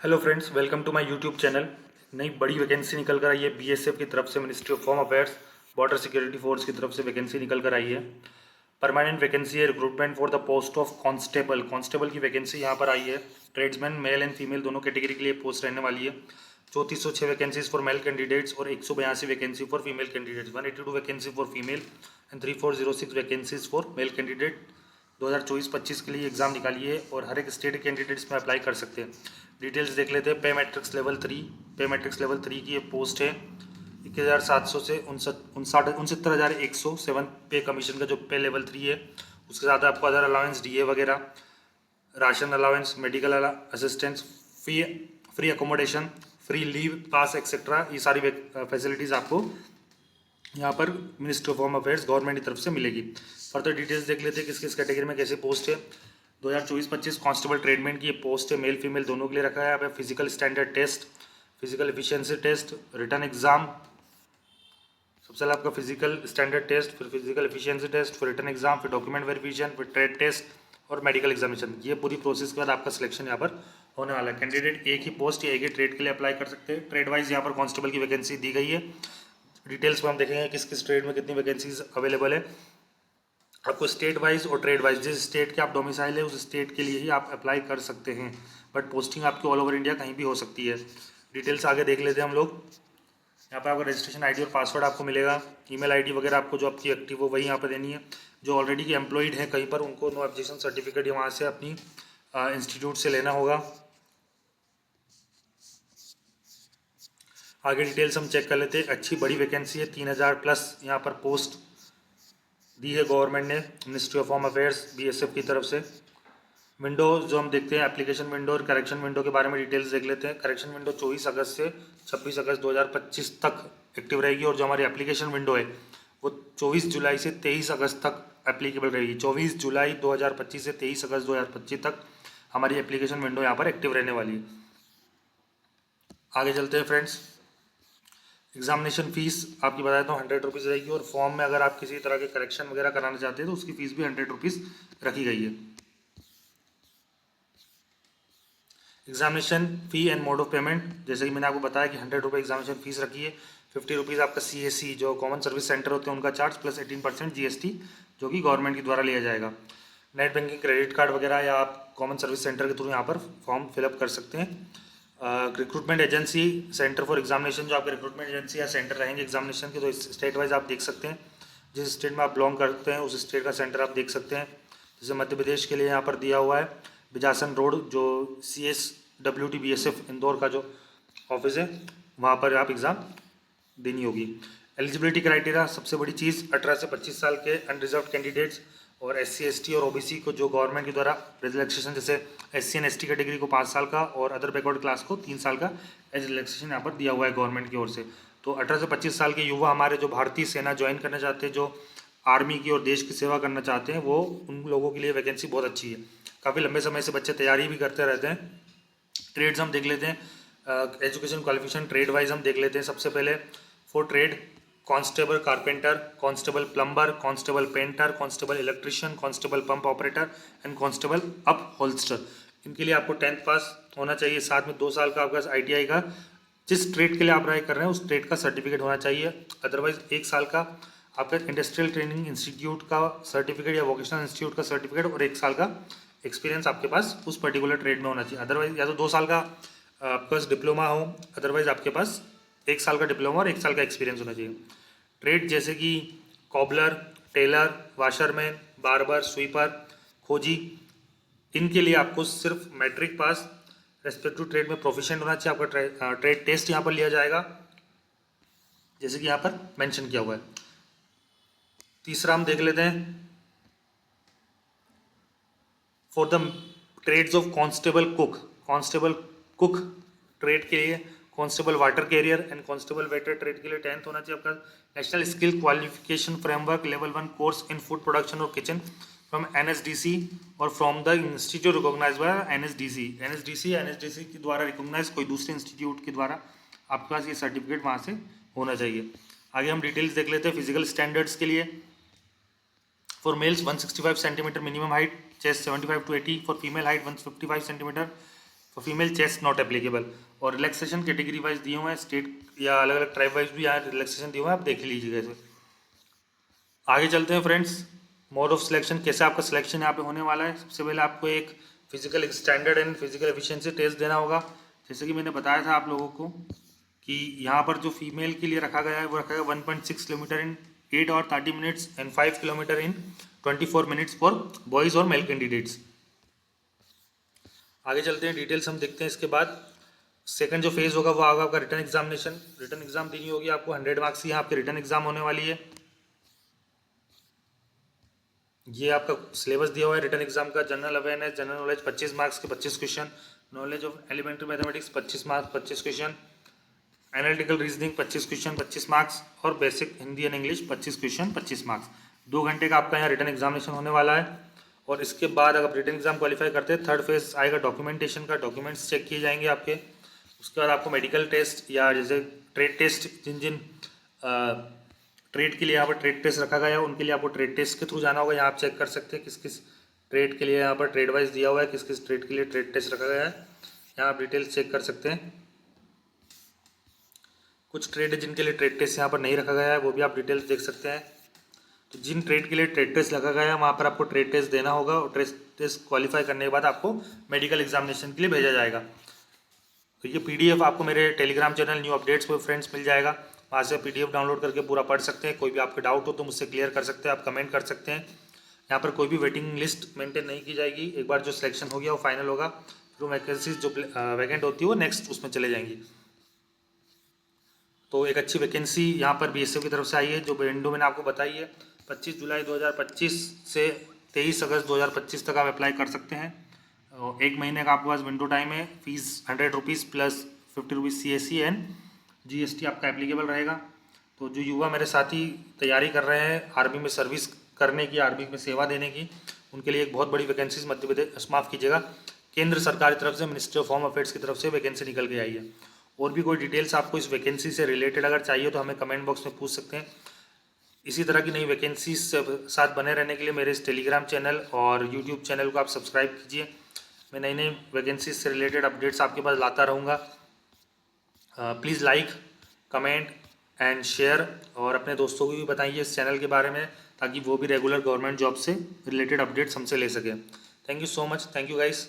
Hello friends, welcome to my YouTube channel. नई बड़ी vacancy निकल कर आई है बीएसएफ की तरफ से, ministry of home affairs border security force की तरफ से वैकेंसी निकल कर आई है। परमानेंट वैकेंसी है, recruitment for the post of constable. Constable की वैकेंसी यहाँ पर आई है। ट्रेड्समैन मेल एंड फीमेल दोनों कैटेगरी के लिए पोस्ट रहने वाली है। 3406 वैकेंसीज फॉर मेल कैंडिडेट्स और 182 vacancy for female candidates, 182 vacancy for female and 3406 vacancies for male candidate. 2024-25 के लिए एग्जाम निकाली है और हर एक स्टेट के कैंडिडेट्स में अप्लाई कर सकते हैं। डिटेल्स देख लेते हैं। पे मैट्रिक्स लेवल 3, पे मैट्रिक्स लेवल 3 की ये पोस्ट है। 21,700 से 69,107 पे कमीशन का जो पे लेवल 3 है। उसके साथ आपको अदर अलाउंस, डीए वगैरह, ration allowance, medical assistance, free accommodation, free leave pass etcetera, ये सारी फैसिलिटीज़ आपको यहाँ पर ministry of home affairs government की तरफ से मिलेगी। फर्दर डिटेल्स देख लेते हैं किस किस कैटेगरी में कैसे पोस्ट है। 2024-25 कांस्टेबल ट्रेडमैन की ये पोस्ट है, मेल फीमेल दोनों के लिए रखा है। यहाँ पे physical standard test, physical efficiency test, written exam. सबसे पहले आपका फिजिकल स्टैंडर्ड टेस्ट, फिर फिजिकल एफिशिएंसी टेस्ट, फिर रिटर्न एग्जाम, फिर डॉक्यूमेंट वेरिफिकेशन, फिर ट्रेड टेस्ट और मेडिकल एग्जामिनेशन। ये पूरी प्रोसेस के बाद आपका सिलेक्शन यहाँ पर होने वाला है। कैंडिडेट एक ही पोस्ट या एक ही ट्रेड के लिए अप्लाई कर सकते हैं। ट्रेड वाइज यहाँ पर कांस्टेबल की वैकेंसी दी गई है। डिटेल्स में हम देखेंगे किस किस ट्रेड में कितनी वैकेंसीज अवेलेबल है। आपको स्टेट वाइज और ट्रेड वाइज, जिस स्टेट के आप डोमिसाइल है उस स्टेट के लिए ही आप अप्लाई कर सकते हैं, बट पोस्टिंग आपकी ऑल ओवर इंडिया कहीं भी हो सकती है। डिटेल्स आगे देख लेते हैं हम लोग। यहाँ पे आपका रजिस्ट्रेशन आईडी और पासवर्ड आपको मिलेगा। ईमेल आईडी वगैरह आपको जो आपकी एक्टिव हो वही यहाँ पर देनी है। जो ऑलरेडी की एम्प्लॉयड है कहीं पर, उनको नो ऑब्जेक्शन सर्टिफिकेट वहाँ से अपनी इंस्टीट्यूट से लेना होगा। आगे डिटेल्स हम चेक कर लेते हैं। अच्छी बड़ी वैकेंसी है, 3000 प्लस यहाँ पर पोस्ट दी है गवर्नमेंट ने, ministry of home affairs BSF की तरफ से। विंडो जो हम देखते हैं, एप्लीकेशन विंडो और करेक्शन विंडो के बारे में डिटेल्स देख लेते हैं। करेक्शन विंडो 24 अगस्त से 26 अगस्त 2025 तक एक्टिव रहेगी और जो हमारी एप्लीकेशन विंडो है वो 24 जुलाई से 23 अगस्त तक एप्लीकेबल रहेगी। 24 जुलाई 2025 से 23 अगस्त 2025 तक हमारी एप्लीकेशन विंडो यहाँ पर एक्टिव रहने वाली है। आगे चलते हैं फ्रेंड्स। एग्जामिनेशन फीस आपकी बता देता हूँ, 100 रुपीज़ रहेगी और फॉर्म में अगर आप किसी तरह के करेक्शन वगैरह कराना चाहते हैं तो उसकी फीस भी 100 रुपीज़ रखी गई है। Examination fee and mode of payment, जैसे कि मैंने आपको बताया कि 100 रुपये एग्जामिनेशन फीस रखी है। 50 रुपीज़ आपका CSC जो कॉमन सर्विस सेंटर होते हैं उनका चार्ज, प्लस 18% GST जो कि गवर्नमेंट के द्वारा लिया जाएगा। नेट बैंकिंग, क्रेडिट कार्ड वगैरह या आप कॉमन सर्विस सेंटर के थ्रू यहाँ पर फॉर्म फिलअप कर सकते हैं। Recruitment agency, centre for examination, जो आपके रिक्रूटमेंट एजेंसी या सेंटर रहेंगे एग्जामिनेशन के, तो स्टेट वाइज आप देख सकते हैं। जिस स्टेट में आप बिलोंग करते हैं उस स्टेट का सेंटर आप देख सकते हैं। जैसे मध्य प्रदेश के लिए यहाँ पर दिया हुआ है बिजासन रोड, जो CSWT BSF इंदौर का जो ऑफिस है वहाँ पर आप एग्ज़ाम देनी होगी। एलिजिबिलिटी क्राइटेरिया, सबसे बड़ी चीज़, 18 से 25 साल के अनरिजर्व कैंडिडेट्स और SC ST और OBC को जो गवर्नमेंट के द्वारा रिलैक्सेशन, जैसे SC एंड ST कैटेगरी को 5 साल का और अदर बैकवर्ड क्लास को 3 साल का एज रिलैक्सेशन यहाँ पर दिया हुआ है गवर्नमेंट की ओर से। तो 18 से 25 साल के युवा हमारे जो भारतीय सेना ज्वाइन करना चाहते हैं, जो आर्मी की और देश की सेवा करना चाहते हैं, वो उन लोगों के लिए वैकेंसी बहुत अच्छी है। काफ़ी लंबे समय से बच्चे तैयारी भी करते रहते हैं। ट्रेड्स हम देख लेते हैं। एजुकेशन क्वालिफिकेशन ट्रेड वाइज हम देख लेते हैं। सबसे पहले for trade, constable carpenter, constable plumber, constable painter, constable electrician, constable pump operator and constable up holster. इनके लिए आपको 10th पास होना चाहिए, साथ में 2 साल का आपका ITI का, जिस ट्रेड के लिए आप अप्लाई कर रहे हैं उस ट्रेड का सर्टिफिकेट होना चाहिए। अदरवाइज 1 साल का आपका इंडस्ट्रियल ट्रेनिंग इंस्टीट्यूट का सर्टिफिकेट या वोकेशनल इंस्टीट्यूट का सर्टिफिकेट और 1 साल का एक्सपीरियंस आपके पास उस पर्टिकुलर ट्रेड में होना चाहिए। अदरवाइज या तो 2 साल का आपके पास डिप्लोमा हो, अदरवाइज आपके पास 1 साल का डिप्लोमा और 1 साल का एक्सपीरियंस होना चाहिए। ट्रेड जैसे कि cobbler, tailor, washerman, barber, sweeper, खोजी, इनके लिए आपको सिर्फ मैट्रिक पास रेस्पेक्टिव ट्रेड में प्रोफिशिएंट होना चाहिए। आपका ट्रेड टेस्ट यहाँ पर लिया जाएगा, जैसे कि यहाँ पर मेंशन किया हुआ है। तीसरा हम देख लेते हैं, for the trades of constable cook, constable cook trade के लिए, constable water carrier and constable waiter trade के लिए 10th होना चाहिए। आपका national skill qualification framework level 1 course in food production और किचन फ्रॉम NSDC और from the institute recognise by NSDC के द्वारा रिकॉग्नाइज कोई दूसरे इंस्टीट्यूट के द्वारा आपके पास ये सर्टिफिकेट वहाँ से होना चाहिए। आगे हम डिटेल्स देख लेते हैं। फिजिकल स्टैंडर्ड्स के लिए, for mails 165 centimetre minimum height, chest 75 to 80, for female height 155 centimetre, for female chest not applicable. और रिलैक्सेशन कैटेगरी वाइज दिए हुए हैं, स्टेट या अलग अलग ट्राइब वाइज भी यहाँ रिलैक्सेशन दिए हुए हैं, आप देख लीजिएगा इसे। आगे चलते हैं फ्रेंड्स, मोड ऑफ सिलेक्शन, कैसे आपका सिलेक्शन यहाँ पे होने वाला है। सबसे पहले आपको एक physical standard and physical efficiency test देना होगा। जैसे कि मैंने बताया था आप लोगों को कि यहाँ पर जो फीमेल के लिए रखा गया है वो रखा गया 1.6 किलोमीटर इन 8 और 30 minutes and 5 kilometre in 24 minutes for boys और मेल कैंडिडेट्स। आगे चलते हैं, डिटेल्स हम देखते हैं। इसके बाद सेकंड जो फेज़ होगा वो होगा आपका रिटर्न एग्जामिनेशन। रिटर्न एग्जाम देनी होगी आपको, 100 मार्क्स की यहाँ आपकी रिटर्न एग्जाम होने वाली है। ये आपका सिलेबस दिया हुआ है रिटर्न एग्जाम का। General awareness, general knowledge 25 marks के 25 question, knowledge of elementary mathematics 25 marks 25 question, analytical reasoning 25 question 25 marks, और basic Hindi and English 25 question 25 marks. 2 घंटे का आपका यहाँ रिटर्न एग्जामिनेशन होने वाला है। और इसके बाद अगर रिटर्न एग्जाम क्वालिफाई करते हैं, थर्ड फेज आएगा डॉक्यूमेंटेशन का। डॉक्यूमेंट्स चेक किए जाएंगे आपके। उसके बाद आपको मेडिकल टेस्ट या जैसे ट्रेड टेस्ट, जिन जिन ट्रेड के लिए यहाँ पर ट्रेड टेस्ट रखा गया है उनके लिए आपको ट्रेड टेस्ट के थ्रू जाना होगा। यहाँ आप चेक कर सकते हैं किस किस ट्रेड के लिए यहाँ पर ट्रेड वाइज दिया हुआ है, किस किस ट्रेड के लिए ट्रेड टेस्ट रखा गया है, यहाँ आप डिटेल्स चेक कर सकते हैं। कुछ ट्रेड है जिनके लिए ट्रेड टेस्ट यहाँ पर नहीं रखा गया है, वो भी आप डिटेल्स देख सकते हैं। तो जिन ट्रेड के लिए ट्रेड टेस्ट लगा गया है वहाँ पर आपको ट्रेड टेस्ट देना होगा, और ट्रेड टेस्ट क्वालिफाई करने के बाद आपको मेडिकल एग्जामिनेशन के लिए भेजा जाएगा। तो ये PDF आपको मेरे टेलीग्राम चैनल न्यू अपडेट्स पर फ्रेंड्स मिल जाएगा, वहाँ से PDF डाउनलोड करके पूरा पढ़ सकते हैं। कोई भी आपके डाउट हो तो मुझसे क्लियर कर सकते हैं, आप कमेंट कर सकते हैं। यहाँ पर कोई भी वेटिंग लिस्ट मेंटेन नहीं की जाएगी। एक बार जो सिलेक्शन हो गया वो फाइनल होगा, फिर वैकेंसीज जो वैकेंट होती है वो नेक्स्ट उसमें चले जाएंगी। तो एक अच्छी वैकेंसी यहाँ पर BSF की तरफ से आई है, जो विंडो मैंने आपको बताई है 25 जुलाई 2025 से 23 अगस्त 2025 तक आप अप्लाई कर सकते हैं। एक महीने का आपके पास विंडो टाइम है। Fees 100 rupees plus 50 rupees CAC and GST आपका एप्लीकेबल रहेगा। तो जो युवा मेरे साथी तैयारी कर रहे हैं आर्मी में सर्विस करने की, आर्मी में सेवा देने की, उनके लिए एक बहुत बड़ी वैकेंसीज मध्य प्रदेश, माफ़ कीजिएगा, केंद्र सरकार की तरफ से, मिनिस्ट्री ऑफ होम अफेयर्स की तरफ से वैकेंसी निकल के आई है। और भी कोई डिटेल्स आपको इस वैकेंसी से रिलेटेड अगर चाहिए तो हमें कमेंट बॉक्स में पूछ सकते हैं। इसी तरह की नई वैकेंसी से साथ बने रहने के लिए मेरे इस टेलीग्राम चैनल और यूट्यूब चैनल को आप सब्सक्राइब कीजिए। मैं नई नई वैकेंसी से रिलेटेड अपडेट्स आपके पास लाता रहूँगा। Please like, comment and share, और अपने दोस्तों को भी बताइए इस चैनल के बारे में, ताकि वो भी रेगुलर गवर्नमेंट जॉब से रिलेटेड अपडेट्स हमसे ले सकें। Thank you so much, thank you guys.